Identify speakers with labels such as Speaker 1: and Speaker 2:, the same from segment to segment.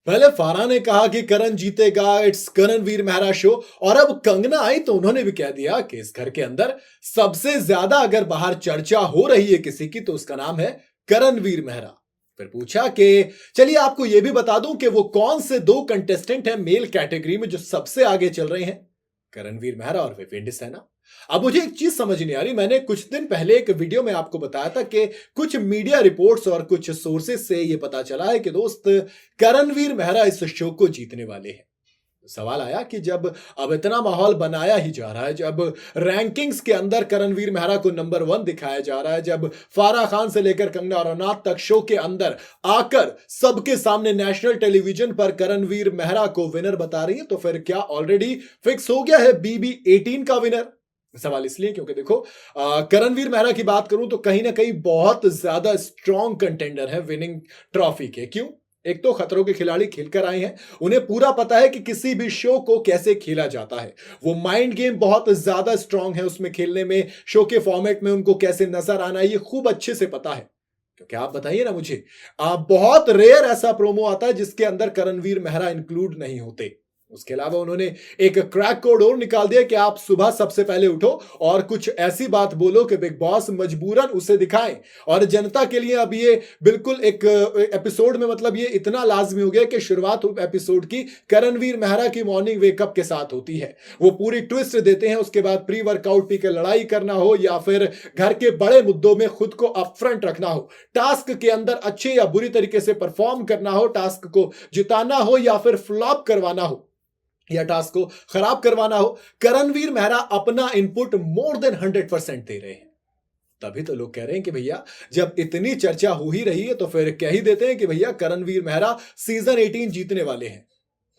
Speaker 1: पहले फारा ने कहा कि करण जीतेगा, इट्स करणवीर मेहरा शो। और अब कंगना आई तो उन्होंने भी कह दिया कि इस घर के अंदर सबसे ज्यादा अगर बाहर चर्चा हो रही है किसी की तो उसका नाम है करणवीर मेहरा। फिर पूछा कि चलिए आपको यह भी बता दूं कि वो कौन से दो कंटेस्टेंट हैं मेल कैटेगरी में जो सबसे आगे चल रहे हैं, करणवीर मेहरा और विवेंद्र सेना। अब मुझे एक चीज समझ नहीं आ रही, मैंने कुछ दिन पहले एक वीडियो में आपको बताया था कि कुछ मीडिया रिपोर्ट्स और कुछ सोर्सेस से यह पता चला है कि दोस्त करणवीर मेहरा इस शो को जीतने वाले हैं। सवाल आया कि जब अब इतना माहौल बनाया ही जा रहा है, जब रैंकिंग्स के अंदर करणवीर मेहरा को नंबर 1 दिखाया जा रहा है, जब फारा खान से लेकर कंगना रनौत तक शो के अंदर आकर सबके सामने नेशनल टेलीविजन पर करणवीर मेहरा को विनर बता रही है, तो फिर क्या ऑलरेडी फिक्स हो गया है BB 18 का विनर? सवाल इसलिए क्योंकि देखो करणवीर मेहरा की बात करूं तो कहीं ना कहीं बहुत ज्यादा स्ट्रॉन्ग कंटेंडर है विनिंग ट्रॉफी के। क्यों? एक तो खतरों के खिलाड़ी खेलकर आए हैं, उन्हें पूरा पता है कि किसी भी शो को कैसे खेला जाता है। वो माइंड गेम बहुत ज्यादा स्ट्रांग है उसमें खेलने में, शो के फॉर्मेट में उनको कैसे नजर आना है ये खूब अच्छे से पता है। क्योंकि आप बताइए ना मुझे, बहुत रेयर ऐसा प्रोमो आता है जिसके अंदर करणवीर मेहरा इंक्लूड नहीं होते। उसके अलावा उन्होंने एक क्रैक कोड और निकाल दिया कि आप सुबह सबसे पहले उठो और कुछ ऐसी बात बोलो कि बिग बॉस मजबूरन उसे दिखाएं। और जनता के लिए अब ये बिल्कुल एक एपिसोड में मतलब ये इतना लाजमी हो गया कि शुरुआत एपिसोड की करणवीर मेहरा की मॉर्निंग वेकअप के साथ होती है। वो पूरी ट्विस्ट देते हैं, उसके बाद प्री वर्कआउट पी के लड़ाई करना हो या फिर घर के बड़े मुद्दों में खुद को अपफ्रंट रखना हो, टास्क के अंदर अच्छे या बुरी तरीके से परफॉर्म करना हो, टास्क को जिताना हो या फिर फ्लॉप करवाना हो या टास्क को खराब करवाना हो, करणवीर मेहरा अपना इनपुट मोर देन 100% दे रहे हैं। तभी तो लोग कह रहे हैं कि भैया जब इतनी चर्चा हो ही रही है तो फिर कह ही देते हैं कि भैया करणवीर मेहरा सीजन 18 जीतने वाले हैं।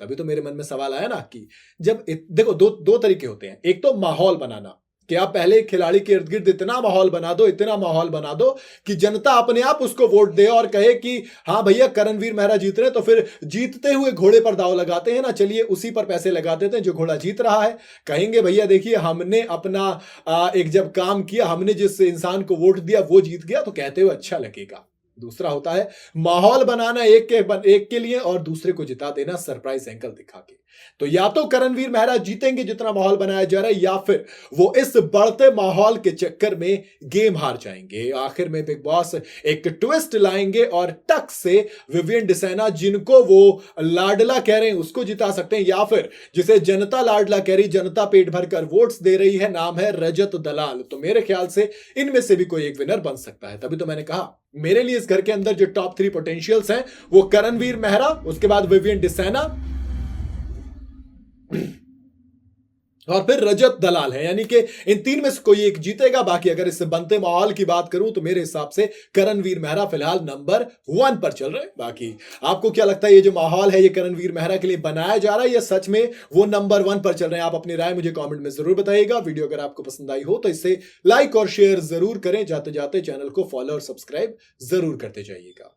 Speaker 1: तभी तो मेरे मन में सवाल आया ना कि जब देखो दो तरीके होते हैं। एक तो माहौल बनाना कि आप पहले खिलाड़ी के इर्द गिर्द इतना माहौल बना दो, इतना माहौल बना दो कि जनता अपने आप उसको वोट दे और कहे कि हाँ भैया करणवीर मेहरा जीत रहे, तो फिर जीतते हुए घोड़े पर दाव लगाते हैं ना, चलिए उसी पर पैसे लगा देते हैं जो घोड़ा जीत रहा है। कहेंगे भैया देखिए हमने अपना एक जब काम किया, हमने जिस इंसान को वोट दिया वो जीत गया, तो कहते हुए अच्छा लगेगा। दूसरा होता है माहौल बनाना एक के लिए और दूसरे को जिता देना सरप्राइज एंगल दिखा के। तो या तो करणवीर मेहरा जीतेंगे जितना माहौल बनाया जा रहा है, या फिर वो इस बढ़ते माहौल के चक्कर में गेम हार जाएंगे। आखिर में बिग बॉस एक ट्विस्ट लाएंगे और टक से विवेंद्र सेना, जिनको वो लाडला कह रहे हैं, उसको जिता सकते हैं, या फिर जिसे जनता लाडला कह रही, जनता पेट भरकर वोट्स दे रही है, नाम है रजत दलाल। तो मेरे ख्याल से इनमें से भी कोई एक विनर बन सकता है। तभी तो मैंने कहा मेरे लिए इस घर के अंदर जो टॉप 3 पोटेंशियल्स हैं वो करणवीर मेहरा, उसके बाद विवेंद्र सेना और फिर रजत दलाल है। यानी कि इन तीन में से कोई एक जीतेगा। बाकी अगर इस बनते माहौल की बात करूं तो मेरे हिसाब से करणवीर मेहरा फिलहाल नंबर 1 पर चल रहे हैं। बाकी आपको क्या लगता है ये जो माहौल है ये करणवीर मेहरा के लिए बनाया जा रहा है या सच में वो नंबर 1 पर चल रहे हैं? आप अपनी राय मुझे कमेंट में जरूर बताइएगा। वीडियो अगर आपको पसंद आई हो तो इसे लाइक और शेयर जरूर करें। जाते जाते चैनल को फॉलो और सब्सक्राइब जरूर करते जाइएगा।